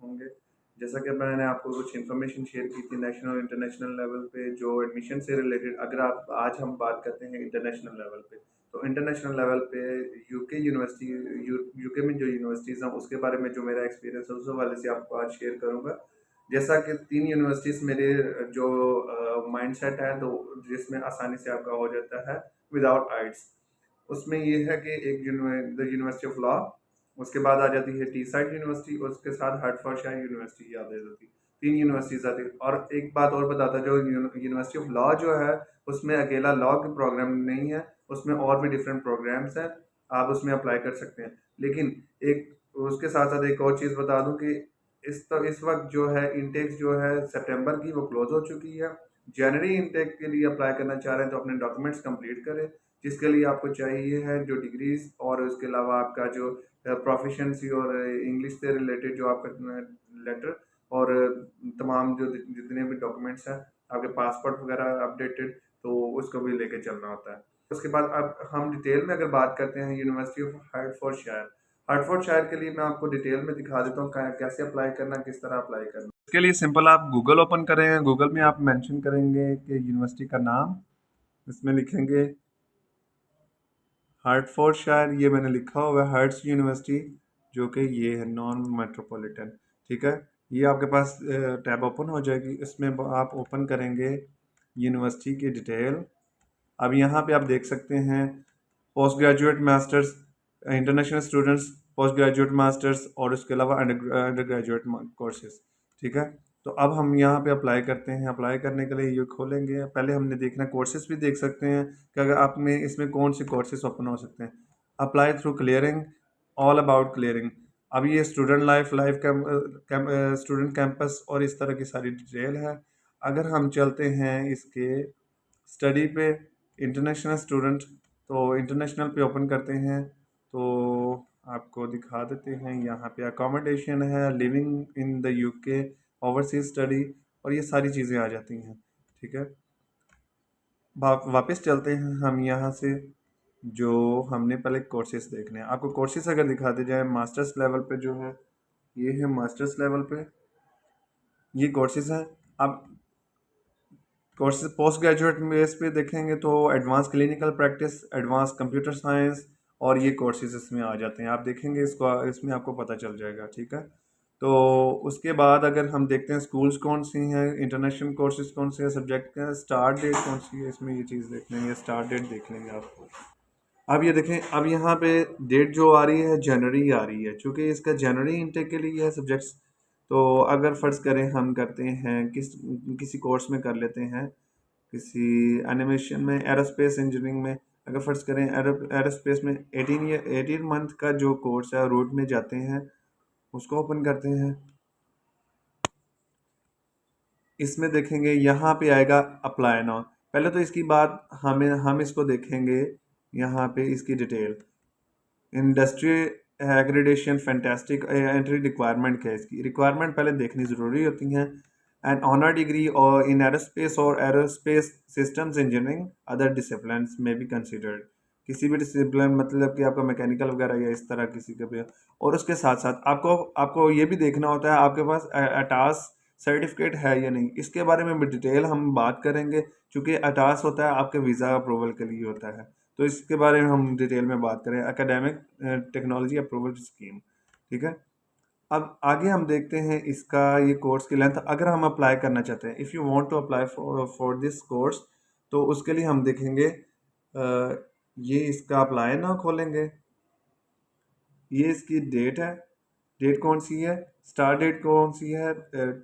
होंगे। जैसा कि मैंने आपको कुछ इन्फॉर्मेशन शेयर की थी नेशनल और इंटरनेशनल लेवल पे जो एडमिशन से रिलेटेड, अगर आप आज हम बात करते हैं इंटरनेशनल लेवल पे, तो इंटरनेशनल लेवल पे यूके यूनिवर्सिटी यूके में जो यूनिवर्सिटीज़ हैं उसके बारे में जो मेरा एक्सपीरियंस है उस हवाले से आपको आज शेयर करूँगा। जैसा कि 3 यूनिवर्सिटीज़ मेरे जो माइंडसेट है तो जिसमें आसानी से आपका हो जाता है विदाउट आइट्स। उसमें ये है कि एक द यूनिवर्सिटी ऑफ लॉ, उसके बाद आ जाती है टी साइड यूनिवर्सिटी, उसके साथ हर्टफोर्डशायर यूनिवर्सिटी याद आ जाती है। 3 यूनिवर्सिटीज़ आती है। और एक बात और बताता, जो यूनिवर्सिटी ऑफ लॉ जो है उसमें अकेला लॉ के प्रोग्राम नहीं है, उसमें और भी डिफरेंट प्रोग्राम्स हैं, आप उसमें अप्लाई कर सकते हैं। लेकिन एक उसके साथ साथ एक और चीज़ बता दूं कि इस वक्त जो है इनटेक जो है सितंबर की वो क्लोज हो चुकी है। जनवरी इनटेक के लिए अप्लाई करना चाह रहे हैं तो अपने डॉक्यूमेंट्स कंप्लीट करें, जिसके लिए आपको चाहिए है जो डिग्रीज और उसके अलावा आपका जो प्रोफिशेंसी और इंग्लिश से रिलेटेड जो आपका लेटर और तमाम जो जितने भी डॉक्यूमेंट्स हैं, आपके पासपोर्ट वगैरह अपडेटेड, तो उसको भी लेके चलना होता है। उसके बाद अब हम डिटेल में अगर बात करते हैं यूनिवर्सिटी ऑफ हर्टफोर्डशायर। हर्टफोर्डशायर के लिए मैं आपको डिटेल में दिखा देता हूँ कैसे अप्लाई करना, किस तरह अप्लाई करना। इसके लिए सिंपल आप गूगल ओपन करें, गूगल में आप मेंशन करेंगे कि यूनिवर्सिटी का नाम, इसमें लिखेंगे हार्टफोर्डशायर, ये मैंने लिखा हुआ है हर्ट्स यूनिवर्सिटी, जो कि ये है नॉन मेट्रोपॉलिटन। ठीक है, ये आपके पास टैब ओपन हो जाएगी, इसमें आप ओपन करेंगे यूनिवर्सिटी की डिटेल। अब यहाँ पे आप देख सकते हैं post graduate masters, international students, post graduate masters और उसके अलावा अंडर ग्रेजुएट कोर्सेज। ठीक है, तो अब हम यहाँ पे अप्लाई करते हैं। अप्लाई करने के लिए ये खोलेंगे, पहले हमने देखना कोर्सेज भी देख सकते हैं कि अगर आप में इसमें कौन से कोर्सेज ओपन हो सकते हैं। Apply through clearing, all about clearing. अब ये स्टूडेंट लाइफ स्टूडेंट कैंपस और इस तरह की सारी डिटेल है। अगर हम चलते हैं इसके स्टडी पे, इंटरनेशनल स्टूडेंट, तो इंटरनेशनल पे ओपन करते हैं तो आपको दिखा देते हैं यहाँ पे अकोमोडेशन है, living in the UK, overseas study, और ये सारी चीज़ें आ जाती हैं। ठीक है, वापस चलते हैं हम यहाँ से, जो हमने पहले कोर्सेज देखने हैं। आपको कोर्सेज अगर दिखाते जाए मास्टर्स लेवल पे जो है, ये है मास्टर्स लेवल पे ये कोर्सेज हैं। आप कोर्सेज पोस्ट ग्रेजुएट बेस पे देखेंगे तो advance clinical practice, advance computer science, और ये कोर्सेज इसमें आ जाते हैं। आप देखेंगे इसको, इसमें आपको पता चल जाएगा। ठीक है, तो उसके बाद अगर हम देखते हैं स्कूल्स कौन सी हैं, इंटरनेशनल कोर्सेज कौन से हैं, सब्जेक्ट का स्टार्ट डेट कौन सी है, इसमें ये चीज़ देख लेंगे, स्टार्ट डेट देख लेंगे आप। अब ये देखें, अब यहाँ पे डेट जो आ रही है जनवरी आ रही है, चूँकि इसका जनवरी इनटेक के लिए है सब्जेक्ट्स। तो अगर फ़र्ज़ करें हम करते हैं किसी कोर्स में कर लेते हैं, किसी एनिमेशन में, एरोस्पेस इंजीनियरिंग में, अगर फ़र्ज़ करें एरोस्पेस में 18 मंथ का जो कोर्स है रूट में जाते हैं, उसको ओपन करते हैं। इसमें देखेंगे यहाँ पे आएगा अप्लाई नाउ। पहले तो इसकी बात हम इसको देखेंगे, यहाँ पे इसकी detail, industry accreditation fantastic entry requirement क्या है, इसकी रिक्वायरमेंट पहले देखनी ज़रूरी होती हैं। एंड ऑनर डिग्री और in aerospace systems engineering other discipline में भी कंसिडर्ड, किसी भी डिसिप्लिन मतलब कि आपका मैकेनिकल वगैरह या इस तरह किसी का भी। और उसके साथ साथ आपको आपको ये भी देखना होता है आपके पास अटास सर्टिफिकेट है या नहीं। इसके बारे में भी डिटेल हम बात करेंगे, क्योंकि अटास होता है आपके वीज़ा अप्रूवल के लिए होता है, तो इसके बारे में हम डिटेल में बात करें, एकेडमिक टेक्नोलॉजी अप्रूवल स्कीम। ठीक है, अब आगे हम देखते हैं इसका ये कोर्स की लेंथ। अगर हम अप्लाई करना चाहते हैं, if you want to apply for this course, तो उसके लिए हम देखेंगे ये इसका अप्लाई ना खोलेंगे, ये इसकी डेट है, डेट कौन सी है, स्टार्ट डेट कौन सी है,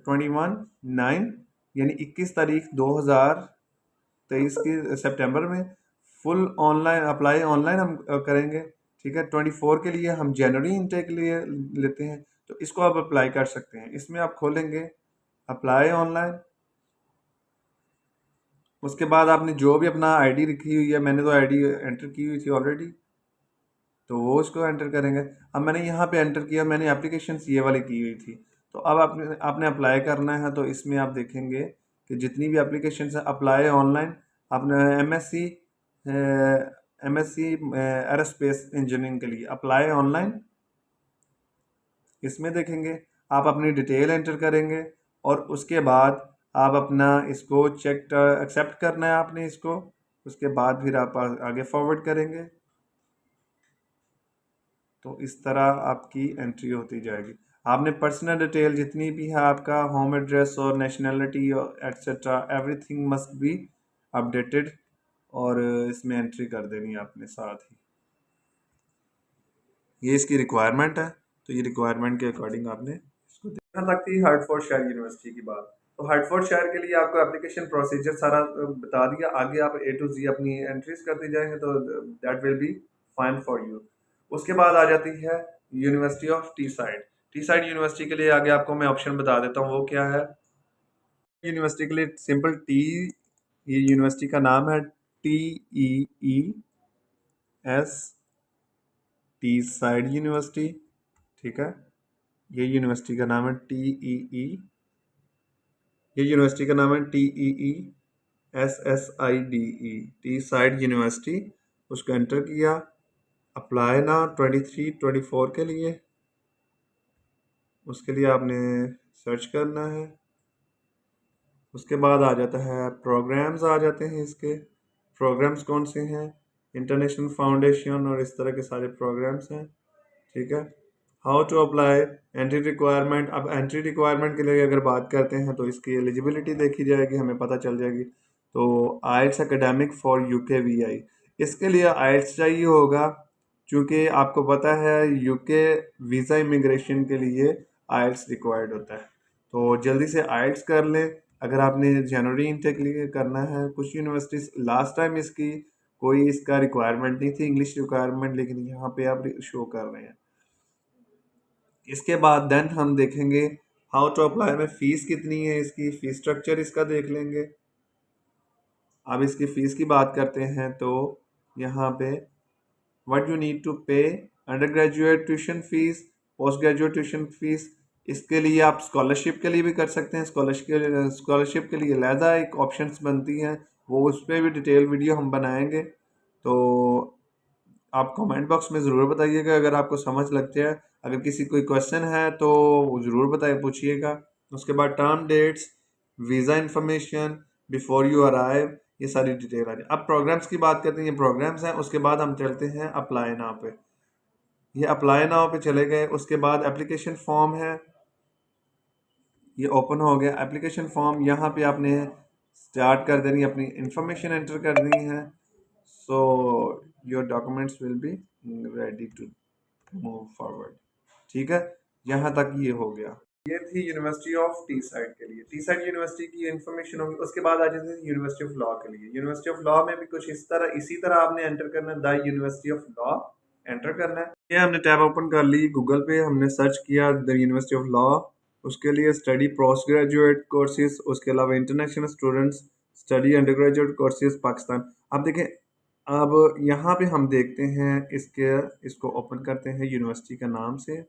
21/9 यानी 21 तारीख 2023 की सितंबर में। फुल ऑनलाइन अप्लाई, ऑनलाइन हम करेंगे। ठीक है, 24 के लिए हम जनवरी इनटेक के लिए लेते हैं, तो इसको आप अप्लाई कर सकते हैं। इसमें आप खोलेंगे अप्लाई ऑनलाइन, उसके बाद आपने जो भी अपना आईडी रखी हुई है, मैंने तो आईडी एंटर की हुई थी ऑलरेडी, तो वो उसको एंटर करेंगे। अब मैंने यहाँ पे एंटर किया, मैंने एप्लीकेशन ये वाली की हुई थी, तो अब आपने अप्लाई करना है। तो इसमें आप देखेंगे कि जितनी भी एप्लीकेशन है अप्लाई ऑनलाइन, आपने एमएससी एरोस्पेस इंजीनियरिंग के लिए अप्लाई ऑनलाइन, इसमें देखेंगे। आप अपनी डिटेल एंटर करेंगे और उसके बाद आप अपना इसको चेक एक्सेप्ट करना है आपने इसको। उसके बाद फिर आप आगे फॉरवर्ड करेंगे। तो इस तरह आपकी एंट्री होती जाएगी। आपने पर्सनल डिटेल जितनी भी है, आपका होम एड्रेस और nationality etcetera, everything must be updated, और इसमें एंट्री कर देनी है आपने साथ ही। ये इसकी रिक्वायरमेंट है, तो ये रिक्वायरमेंट के अकॉर्डिंग आपने इसको देखना। तक थी हार्टफोर्डशायर यूनिवर्सिटी की बात। तो हार्टफोर्डशायर के लिए आपको एप्लीकेशन प्रोसीजर सारा बता दिया। आगे आप ए टू जी अपनी एंट्रीज करते जाएंगे तो that will be fine for you. उसके बाद आ जाती है university of T side. T side university के लिए आगे आपको मैं ऑप्शन बता देता हूँ वो क्या है। यूनिवर्सिटी के लिए सिंपल टी, ये यूनिवर्सिटी का नाम है TEES, टी साइड यूनिवर्सिटी। ठीक है, ये यूनिवर्सिटी का नाम है TEE, ये यूनिवर्सिटी का नाम है TEESSIDE, टी साइड यूनिवर्सिटी। उसको एंटर किया, अप्लाई ना 23-24 के लिए। उसके लिए आपने सर्च करना है। उसके बाद आ जाता है प्रोग्राम्स, आ जाते हैं इसके। प्रोग्राम्स कौन से हैं, इंटरनेशनल फाउंडेशन और इस तरह के सारे प्रोग्राम्स हैं। ठीक है, how to apply, entry requirement. अब एंट्री रिक्वायरमेंट के लिए अगर बात करते हैं तो इसकी एलिजिबिलिटी देखी जाएगी, हमें पता चल जाएगी। तो आइल्स एकेडमिक फॉर UKVI, इसके लिए आइल्स चाहिए होगा, क्योंकि आपको पता है UK वीज़ा इमिग्रेशन के लिए आइल्स रिक्वायर्ड होता है। तो जल्दी से आइल्स कर लें। अगर आपने जनवरी इनटेक लिए करना है, कुछ यूनिवर्सिटीज़ लास्ट टाइम इसकी कोई इसका रिक्वायरमेंट नहीं थी, इंग्लिश रिक्वायरमेंट, लेकिन यहाँ पे आप शो कर रहे हैं। इसके बाद देन हम देखेंगे हाउ टू अप्लाई में फ़ीस कितनी है, इसकी फ़ीस स्ट्रक्चर इसका देख लेंगे। अब इसकी फ़ीस की बात करते हैं तो यहाँ पे व्हाट यू नीड टू पे, under graduate tuition fees, post graduate tuition fees. इसके लिए आप स्कॉलरशिप के लिए भी कर सकते हैं। स्कॉलरशिप के लिए अलहदा एक ऑप्शंस बनती हैं, वो उस पर भी डिटेल वीडियो हम बनाएंगे। तो आप कमेंट बॉक्स में ज़रूर बताइएगा अगर आपको समझ लगती है। अगर किसी कोई क्वेश्चन है तो ज़रूर बताइए, पूछिएगा। उसके बाद term debts, visa information, before you arrive, ये सारी डिटेल आ जाए। अब प्रोग्राम्स की बात करते हैं, ये प्रोग्राम्स हैं। उसके बाद हम चलते हैं अप्लाई नाउ पे। ये अप्लाई नाउ पे चले गए। उसके बाद एप्लीकेशन फॉर्म है, ये ओपन हो गया एप्लीकेशन फॉर्म। यहाँ पे आपने स्टार्ट कर देनी, अपनी इंफॉर्मेशन एंटर करनी है। So your documents will be ready to move forward. ठीक है, यहाँ तक ये हो गया। ये थी यूनिवर्सिटी ऑफ टी साइड के लिए। टी साइड यूनिवर्सिटी की इन्फॉर्मेशन होगी। उसके बाद आ जाते हैं यूनिवर्सिटी ऑफ लॉ के लिए। यूनिवर्सिटी ऑफ लॉ में भी कुछ इसी तरह आपने एंटर करना है, the university of law enter करना है। ये हमने टैब ओपन कर ली, गूगल पे हमने सर्च किया द यूनिवर्सिटी ऑफ लॉ। उसके लिए स्टडी पोस्ट ग्रेजुएट कोर्सेज, उसके अलावा international students study under graduate courses Pakistan. अब देखें, अब यहाँ पे हम देखते हैं इसको ओपन करते हैं यूनिवर्सिटी का नाम से।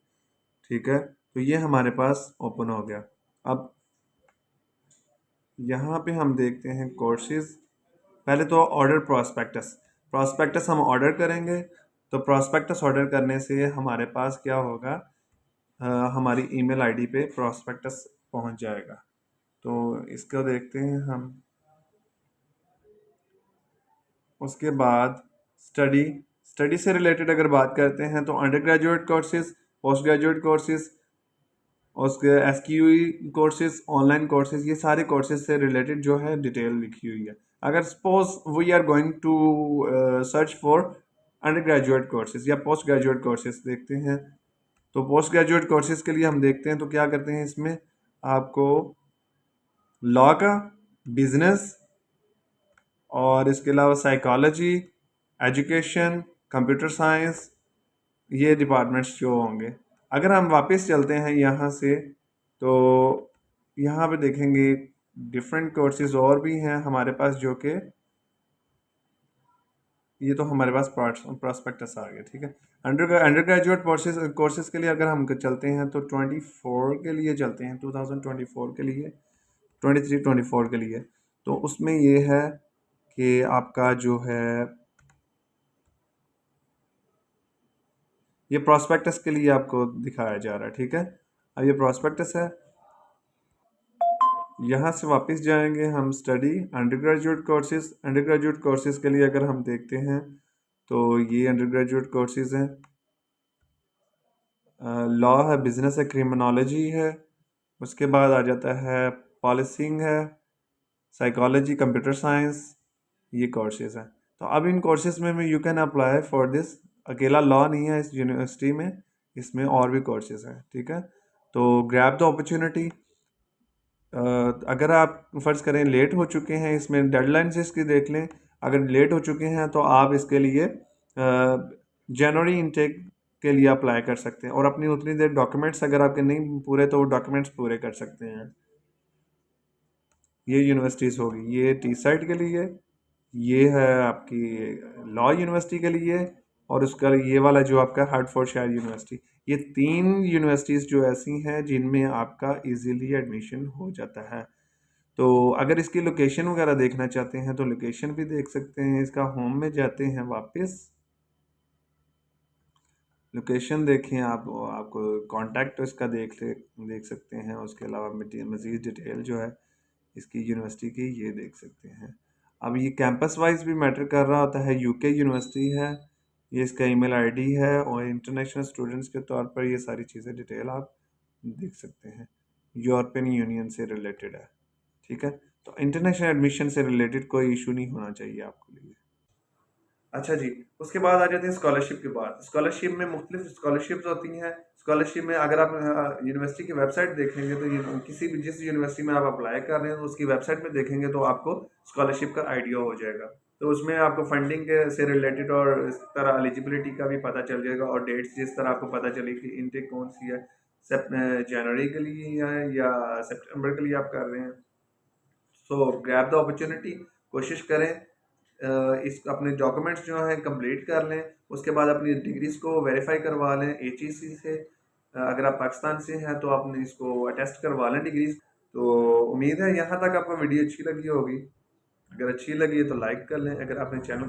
ठीक है, तो ये हमारे पास ओपन हो गया। अब यहाँ पे हम देखते हैं कोर्सेज। पहले तो ऑर्डर प्रोस्पेक्टस, प्रोस्पेक्टस हम ऑर्डर करेंगे। तो प्रोस्पेक्टस ऑर्डर करने से हमारे पास क्या होगा, हमारी ईमेल आईडी पे प्रोस्पेक्टस पहुँच जाएगा। तो इसको देखते हैं हम। उसके बाद स्टडी, स्टडी से रिलेटेड अगर बात करते हैं तो under graduate courses, post graduate courses, उसके SQE कोर्सेज, ऑनलाइन कोर्सेज, ये सारे कोर्सेज से रिलेटेड जो है डिटेल लिखी हुई है। अगर suppose we are going to search for undergraduate courses या पोस्ट ग्रेजुएट कोर्सेज देखते हैं, तो पोस्ट ग्रेजुएट कोर्सेज के लिए हम देखते हैं तो क्या करते हैं, इसमें आपको लॉ का, बिजनेस और इसके अलावा साइकोलॉजी, एजुकेशन, कंप्यूटर साइंस, ये डिपार्टमेंट्स जो होंगे। अगर हम वापस चलते हैं यहाँ से तो यहाँ पे देखेंगे डिफरेंट कोर्सेज और भी हैं हमारे पास, जो कि ये तो हमारे पास प्रोस्पेक्टस आ गया। ठीक है, अंडर ग्रेजुएट कोर्सेज के लिए अगर हम चलते हैं तो 24 के लिए चलते हैं, 2024 के लिए, 23-24 के लिए। तो उसमें ये है कि आपका जो है ये प्रोस्पेक्टस के लिए आपको दिखाया जा रहा है। ठीक है, अब ये प्रॉस्पेक्टस है, यहाँ से वापस जाएंगे हम study under graduate courses. Under graduate courses के लिए अगर हम देखते हैं तो ये अंडर ग्रेजुएट कोर्सेज हैं, लॉ है, बिजनेस है, क्रिमिनोलॉजी है, उसके बाद आ जाता है पॉलिसिंग है, साइकोलॉजी, कंप्यूटर साइंस, ये कोर्सेज हैं। तो अब इन कोर्सेज में you can apply for this, अकेला लॉ नहीं है इस यूनिवर्सिटी में, इसमें और भी कोर्सेज हैं, ठीक है। तो ग्रैब द अपॉर्चुनिटी। अगर आप फ़र्ज़ करें लेट हो चुके हैं, इसमें डेडलाइंस इसकी देख लें, अगर लेट हो चुके हैं तो आप इसके लिए जनवरी इनटेक के लिए अप्लाई कर सकते हैं, और अपनी उतनी देर डॉक्यूमेंट्स अगर आपके नहीं पूरे तो वो डॉक्यूमेंट्स पूरे कर सकते हैं। ये यूनिवर्सिटीज़ होगी, ये टी साइट के लिए, ये है आपकी लॉ यूनिवर्सिटी के लिए, और उसका ये वाला जो आपका हार्टफोर्डशायर यूनिवर्सिटी। ये 3 यूनिवर्सिटीज़ जो ऐसी हैं जिनमें आपका इजीली एडमिशन हो जाता है। तो अगर इसकी लोकेशन वगैरह देखना चाहते हैं तो लोकेशन भी देख सकते हैं। इसका होम में जाते हैं वापस, लोकेशन देखें आप, आपको कॉन्टैक्ट इसका देख सकते हैं। उसके अलावा मज़ीद डिटेल जो है इसकी यूनिवर्सिटी की ये देख सकते हैं। अब ये कैंपस वाइज भी मैटर कर रहा होता है। यूके यूनिवर्सिटी है, ये इसका ईमेल आईडी है, और इंटरनेशनल स्टूडेंट्स के तौर पर ये सारी चीज़ें डिटेल आप देख सकते हैं। यूरोपियन यूनियन से रिलेटेड है, ठीक है। तो इंटरनेशनल एडमिशन से रिलेटेड कोई इशू नहीं होना चाहिए आपके लिए। अच्छा जी, उसके बाद आ जाते हैं स्कॉलरशिप के बाद। स्कॉलरशिप में मुख्तलिफ स्कॉलरशिप्स होती हैं। स्कॉलरशिप में अगर आप यूनिवर्सिटी की वेबसाइट देखेंगे तो ये किसी भी जिस यूनिवर्सिटी में आप अप्लाई कर रहे हैं तो उसकी वेबसाइट में देखेंगे तो आपको स्कॉलरशिप का आइडिया हो जाएगा। तो उसमें आपको फंडिंग के से रिलेटेड और इस तरह एलिजिबिलिटी का भी पता चल जाएगा, और डेट्स जिस तरह आपको पता चले कि इनटेक कौन सी है, जनवरी के लिए है या सितंबर के लिए आप कर रहे हैं। सो ग्रैब द अपॉर्चुनिटी, कोशिश करें इस अपने डॉक्यूमेंट्स जो हैं कंप्लीट कर लें। उसके बाद अपनी डिग्रीज को वेरीफाई करवा लें HEC से। अगर आप पाकिस्तान से हैं तो आपने इसको अटेस्ट करवा लें डिग्रीज। तो उम्मीद है यहाँ तक आपको वीडियो अच्छी लगी होगी। अगर अच्छी लगी है तो लाइक कर लें। अगर आपने चैनल